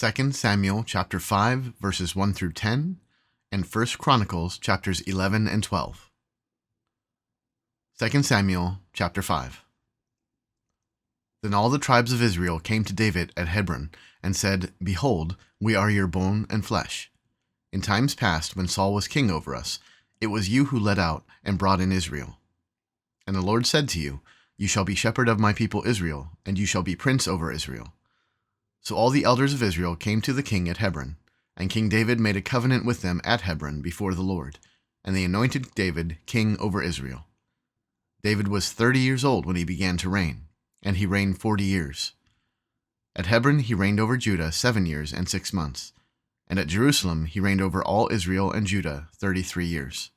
2 Samuel chapter 5 verses 1 through 10, and 1 Chronicles chapters 11 and 12. 2 Samuel chapter 5. Then all the tribes of Israel came to David at Hebron and said, Behold, we are your bone and flesh. In times past, when Saul was king over us, it was you who led out and brought in Israel. And the Lord said to you, You shall be shepherd of my people Israel, and you shall be prince over Israel. So all the elders of Israel came to the king at Hebron, and King David made a covenant with them at Hebron before the Lord, and they anointed David king over Israel. David was 30 years old when he began to reign, and he reigned 40 years. At Hebron he reigned over Judah 7 years and 6 months, and at Jerusalem he reigned over all Israel and Judah 33 years.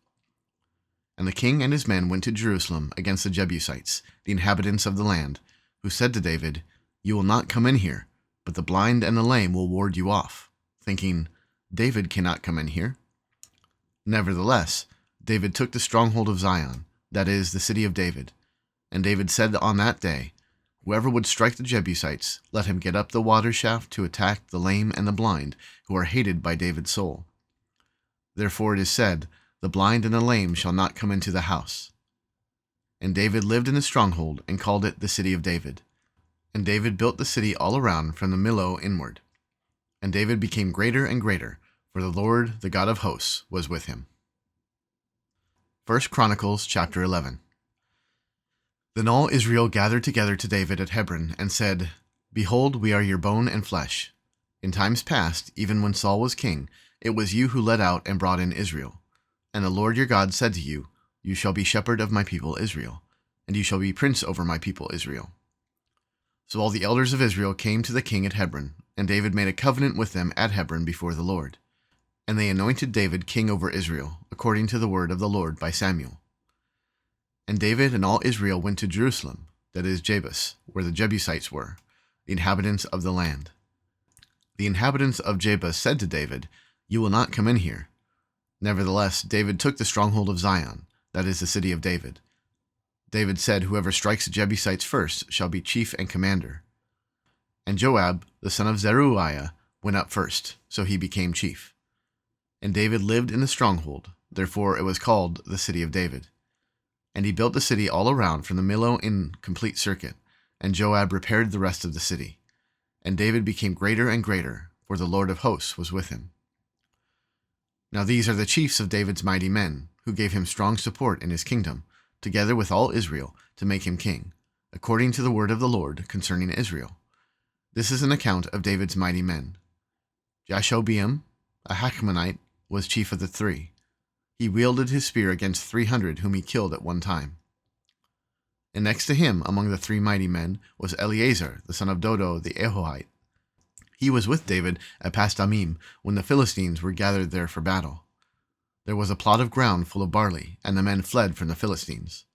And the king and his men went to Jerusalem against the Jebusites, the inhabitants of the land, who said to David, You will not come in here, but the blind and the lame will ward you off, thinking, David cannot come in here. Nevertheless, David took the stronghold of Zion, that is, the city of David. And David said on that day, Whoever would strike the Jebusites, let him get up the water shaft to attack the lame and the blind, who are hated by David's soul. Therefore it is said, The blind and the lame shall not come into the house. And David lived in the stronghold and called it the city of David. And David built the city all around from the Millo inward. And David became greater and greater, for the Lord, the God of hosts, was with him. 1 Chronicles chapter 11. Then all Israel gathered together to David at Hebron and said, Behold, we are your bone and flesh. In times past, even when Saul was king, it was you who led out and brought in Israel. And the Lord your God said to you, You shall be shepherd of my people Israel, and you shall be prince over my people Israel. So all the elders of Israel came to the king at Hebron, and David made a covenant with them at Hebron before the Lord. And they anointed David king over Israel, according to the word of the Lord by Samuel. And David and all Israel went to Jerusalem, that is Jebus, where the Jebusites were, the inhabitants of the land. The inhabitants of Jebus said to David, You will not come in here. Nevertheless, David took the stronghold of Zion, that is the city of David. David said, Whoever strikes the Jebusites first shall be chief and commander. And Joab, the son of Zeruiah, went up first, so he became chief. And David lived in the stronghold, therefore it was called the city of David. And he built the city all around from the Millo in complete circuit, and Joab repaired the rest of the city. And David became greater and greater, for the Lord of hosts was with him. Now these are the chiefs of David's mighty men, who gave him strong support in his kingdom, together with all Israel, to make him king, according to the word of the Lord concerning Israel. This is an account of David's mighty men. Jashobeam, a Hachmonite, was chief of the 3. He wielded his spear against 300 whom he killed at one time. And next to him, among the 3 mighty men, was Eleazar, the son of Dodo the Ahohite. He was with David at Pasdamim when the Philistines were gathered there for battle. There was a plot of ground full of barley, and the men fled from the Philistines.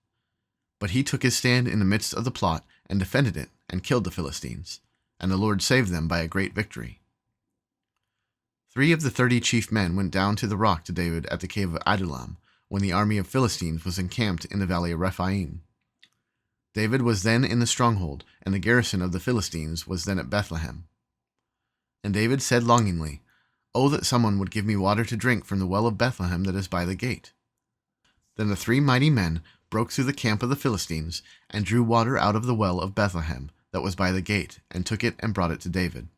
But he took his stand in the midst of the plot and defended it and killed the Philistines, and the Lord saved them by a great victory. 3 of the 30 chief men went down to the rock to David at the cave of Adullam, when the army of Philistines was encamped in the valley of Rephaim. David was then in the stronghold, and the garrison of the Philistines was then at Bethlehem. And David said longingly, Oh, that someone would give me water to drink from the well of Bethlehem that is by the gate. Then the 3 mighty men broke through the camp of the Philistines, and drew water out of the well of Bethlehem that was by the gate, and took it and brought it to David.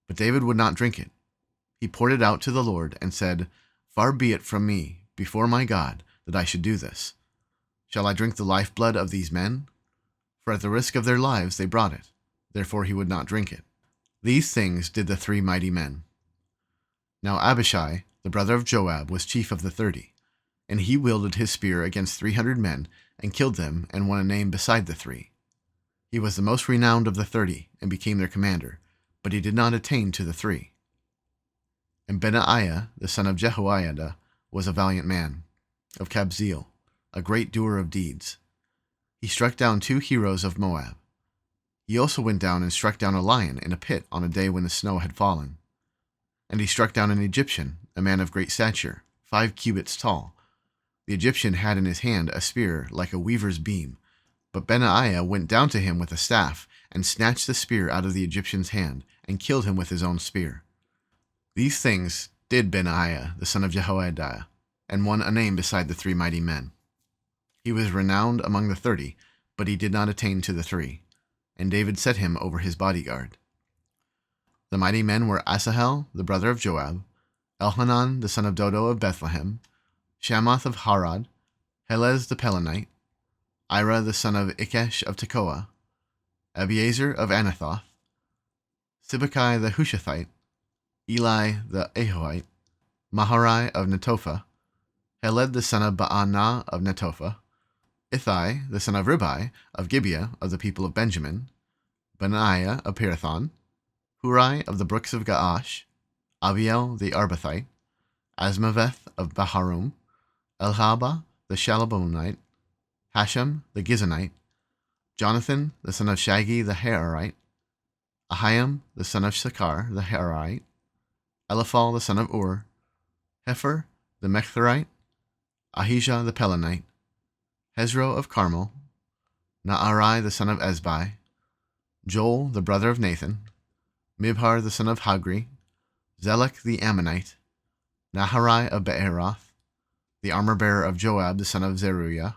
But David would not drink it. He poured it out to the Lord, and said, Far be it from me, before my God, that I should do this. Shall I drink the lifeblood of these men? For at the risk of their lives they brought it. Therefore he would not drink it. These things did the 3 mighty men. Now Abishai, the brother of Joab, was chief of the 30, and he wielded his spear against 300 men, and killed them, and won a name beside the 3. He was the most renowned of the 30, and became their commander, but he did not attain to the 3. And Benaiah, the son of Jehoiada, was a valiant man, of Kabzeel, a great doer of deeds. He struck down 2 heroes of Moab. He also went down and struck down a lion in a pit on a day when the snow had fallen. And he struck down an Egyptian, a man of great stature, 5 cubits tall. The Egyptian had in his hand a spear like a weaver's beam, but Benaiah went down to him with a staff, and snatched the spear out of the Egyptian's hand, and killed him with his own spear. These things did Benaiah, the son of Jehoiada, and won a name beside the 3 mighty men. He was renowned among the 30, but he did not attain to the 3, and David set him over his bodyguard. The mighty men were Asahel, the brother of Joab, Elhanan, the son of Dodo of Bethlehem, Shammoth of Harod, Helez the Pelonite, Ira the son of Ikesh of Tekoa, Abiezer of Anathoth, Sibbecai the Hushathite, Eli the Ahohite, Maharai of Netophah, Heled the son of Baanah of Netophah, Ithai the son of Ribai of Gibeah of the people of Benjamin, Benaiah of Pirathon, Hurai of the brooks of Gaash, Abiel the Arbathite, Asmaveth of Baharum, Elhaba the Shalabonite, Hashem the Gizonite, Jonathan the son of Shagi the Hararite, Ahiam the son of Sakar the Hararite, Eliphal the son of Ur, Hefer the Mechthorite, Ahijah the Pelonite, Hezro of Carmel, Naarai the son of Ezbai, Joel the brother of Nathan, Mibhar the son of Hagri, Zelek the Ammonite, Naharai of Beeroth, the armor-bearer of Joab the son of Zeruiah,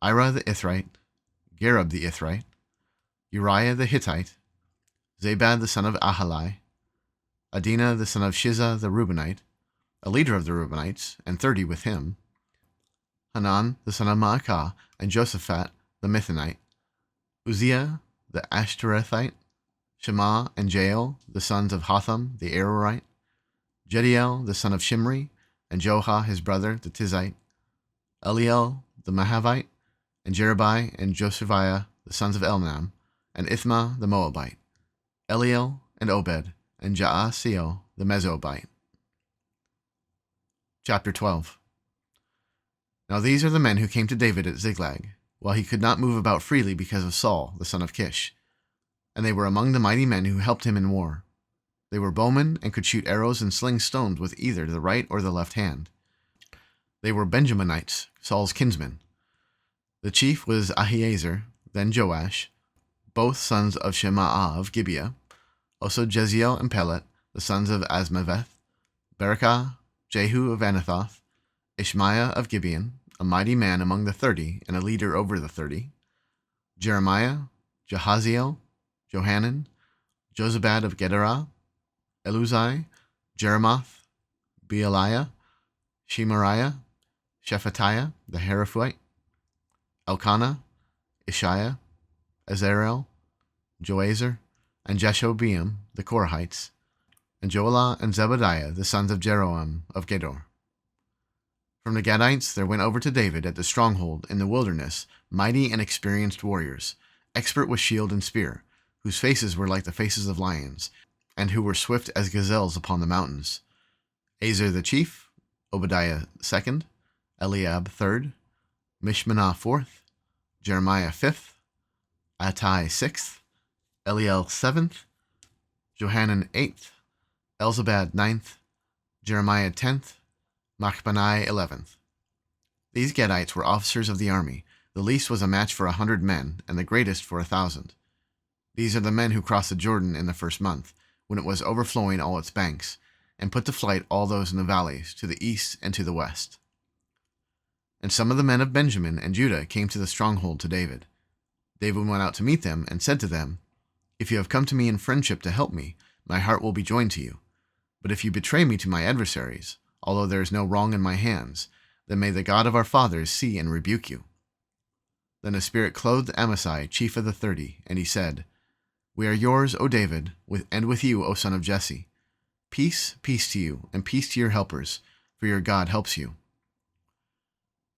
Ira the Ithrite, Gareb the Ithrite, Uriah the Hittite, Zabad the son of Ahalai, Adina the son of Shiza the Reubenite, a leader of the Reubenites, and 30 with him, Hanan the son of Maacah, and Josaphat the Mithanite, Uzziah the Ashtorethite, Shema and Jael the sons of Hotham the Arorite, Jediel the son of Shimri, and Joha his brother the Tizite, Eliel the Mahavite, and Jerubai and Josephiah the sons of Elnam, and Ithma the Moabite, Eliel and Obed, and Jaasiel the Mesobite. Chapter 12. Now these are the men who came to David at Ziklag, while he could not move about freely because of Saul, the son of Kish. And they were among the mighty men who helped him in war. They were bowmen and could shoot arrows and sling stones with either the right or the left hand. They were Benjaminites, Saul's kinsmen. The chief was Ahiezer, then Joash, both sons of Shemaah of Gibeah, also Jeziel and Pelet, the sons of Asmaveth, Berekah, Jehu of Anathoth, Ishmaiah of Gibeon, a mighty man among the 30 and a leader over the 30, Jeremiah, Jahaziel, Johanan, Jozabad of Gederah, Eluzai, Jeremoth, Bealiah, Shemariah, Shephatiah the Heraphite, Elkanah, Ishiah, Azarel, Joazer, and Jashobeam the Korahites, and Joelah and Zebadiah the sons of Jeroam of Gedor. From the Gadites there went over to David at the stronghold in the wilderness mighty and experienced warriors, expert with shield and spear, whose faces were like the faces of lions, and who were swift as gazelles upon the mountains. Azer the chief, Obadiah second, Eliab third, Mishmanah fourth, Jeremiah fifth, Attai sixth, Eliel seventh, Johanan eighth, Elzabad ninth, Jeremiah 10th, Machbanai 11th. These Gadites were officers of the army. The least was a match for 100 men, and the greatest for 1,000. These are the men who crossed the Jordan in the first month, when it was overflowing all its banks, and put to flight all those in the valleys, to the east and to the west. And some of the men of Benjamin and Judah came to the stronghold to David. David went out to meet them, and said to them, "If you have come to me in friendship to help me, my heart will be joined to you. But if you betray me to my adversaries, although there is no wrong in my hands, then may the God of our fathers see and rebuke you." Then the Spirit clothed Amasai, chief of the 30, and he said, "We are yours, O David, and with you, O son of Jesse. Peace, peace to you, and peace to your helpers, for your God helps you."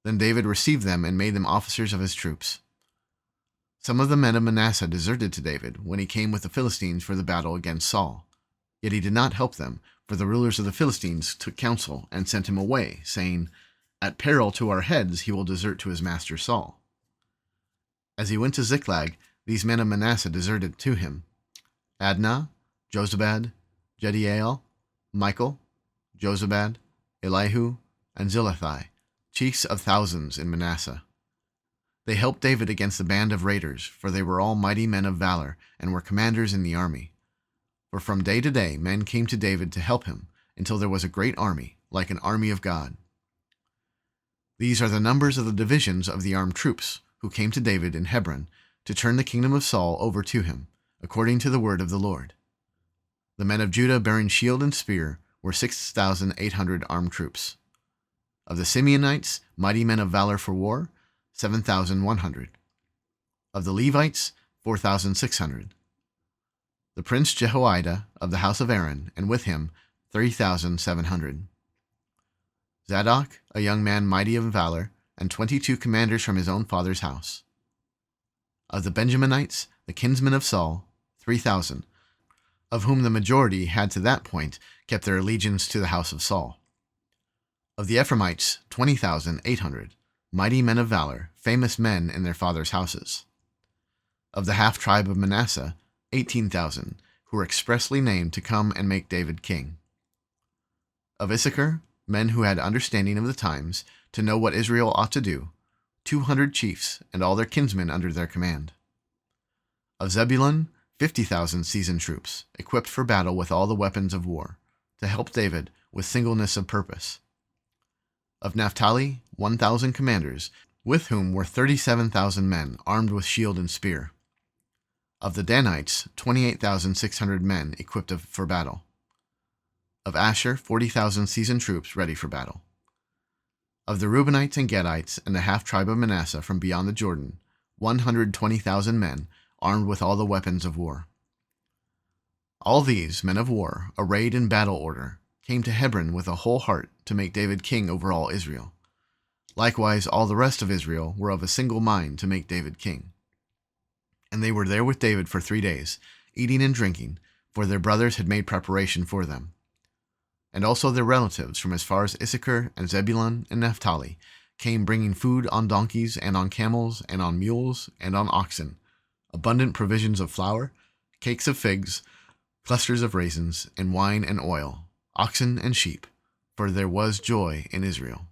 Then David received them and made them officers of his troops. Some of the men of Manasseh deserted to David when he came with the Philistines for the battle against Saul. Yet he did not help them, for the rulers of the Philistines took counsel and sent him away, saying, "At peril to our heads he will desert to his master Saul." As he went to Ziklag, these men of Manasseh deserted to him: Adnah, Jozabad, Jediael, Michael, Jozabad, Elihu, and Zilethai, chiefs of thousands in Manasseh. They helped David against the band of raiders, for they were all mighty men of valor and were commanders in the army. For from day to day men came to David to help him, until there was a great army, like an army of God. These are the numbers of the divisions of the armed troops, who came to David in Hebron, to turn the kingdom of Saul over to him, according to the word of the Lord. The men of Judah bearing shield and spear were 6,800 armed troops. Of the Simeonites, mighty men of valor for war, 7,100. Of the Levites, 4,600. The prince Jehoiada of the house of Aaron, and with him 3,700. Zadok, a young man mighty of valor, and 22 commanders from his own father's house. Of the Benjaminites, the kinsmen of Saul, 3,000, of whom the majority had to that point kept their allegiance to the house of Saul. Of the Ephraimites, 20,800, mighty men of valor, famous men in their fathers' houses. Of the half-tribe of Manasseh, 18,000, who were expressly named to come and make David king. Of Issachar, men who had understanding of the times, to know what Israel ought to do, 200 chiefs, and all their kinsmen under their command. Of Zebulun, 50,000 seasoned troops, equipped for battle with all the weapons of war, to help David with singleness of purpose. Of Naphtali, 1,000 commanders, with whom were 37,000 men armed with shield and spear. Of the Danites, 28,600 men equipped for battle. Of Asher, 40,000 seasoned troops ready for battle. Of the Reubenites and Gadites and the half-tribe of Manasseh from beyond the Jordan, 120,000 men armed with all the weapons of war. All these men of war, arrayed in battle order, came to Hebron with a whole heart to make David king over all Israel. Likewise, all the rest of Israel were of a single mind to make David king. And they were there with David for 3 days, eating and drinking, for their brothers had made preparation for them. And also their relatives from as far as Issachar and Zebulun and Naphtali came bringing food on donkeys and on camels and on mules and on oxen, abundant provisions of flour, cakes of figs, clusters of raisins, and wine and oil, oxen and sheep, for there was joy in Israel.